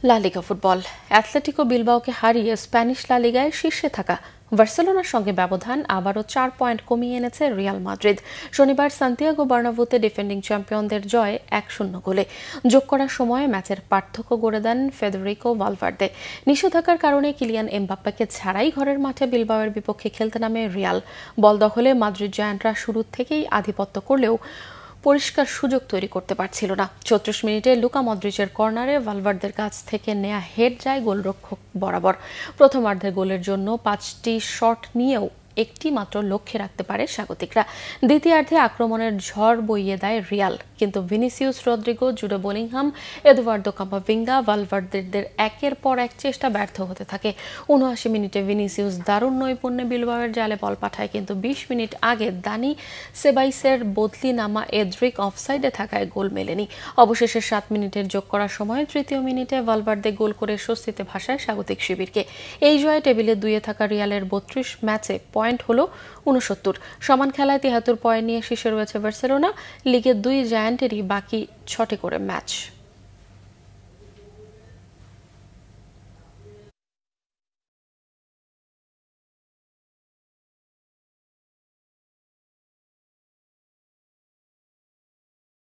লা লিগা football Atletico বিলবাওকে হারিয়ে Spanish লা লিগায় শীর্ষে থাকা বার্সেলোনার সঙ্গে ব্যবধান আবারও 4 পয়েন্ট কমিয়ে এনেছে রিয়াল মাদ্রিদ। শনিবার সান্তিয়াগো বার্নাব্যুতে ডিফেন্ডিং চ্যাম্পিয়নদের জয় 1-0 গোলে। যোগ করার সময় ম্যাচের পার্থক্য গড়ে দেন ফেদেরিকো ভালভার্দে। নিষেধাজ্ঞার কারণে কিলিয়ান এমবাপ্পেকে ছাড়াই ঘরের মাঠে বিলবাওয়ের বিপক্ষে খেলতে নামে রিয়াল। বল দখলে মাদ্রিদ জায়ান্টরা শুরু থেকেই আধিপত্য করলেও পরিষ্কার সুযোগ তৈরি করতে পারছিল না। 34 মিনিটে লুকা মদ্রিচের কর্নারে ভালভার্দের কাছ থেকে নেয়া হেড যায় গোলরক্ষক বরাবর। প্রথমার্ধে গোলের জন্য 5টি শট নিয়েও একটি মাত্র লক্ষ্যে রাখতে পারে স্বাগতিকরা। দ্বিতীয়ার্ধে আক্রমণের ঝড় বইয়ে দেয় রিয়াল, কিন্তু Vinicius Rodrygo, Jude Bellingham, Eduardo Camavinga, ভালভার্দের একের পর এক চেষ্টা ব্যর্থ হতে থাকে। ৭৯ মিনিটে ভিনিসিয়াস দারুণ নৈপুণ্যে বিলবাওয়ের জালে বল পাঠায়, কিন্তু 20 মিনিট আগে দানি সেবাইসের বদলি নামা এদ্রিক অফসাইডে থাকায় গোল মেলেনি। অবশেষে 7 মিনিটের যোগ করার সময় তৃতীয় মিনিটে ভালভার্দে গোল করে স্বস্তিতে ভাসায় স্বাগতিক শিবিরকে। এই জয়ে টেবিলে 2-এ থাকা রিয়ালের 32 ম্যাচে পয়েন্ট হলো 69। সমান খেলায় 73 পয়েন্ট নিয়ে শীর্ষে রয়েছে বার্সেলোনা। লিগে 2 জায়ান্টেরই বাকি 6টি করে ম্যাচ।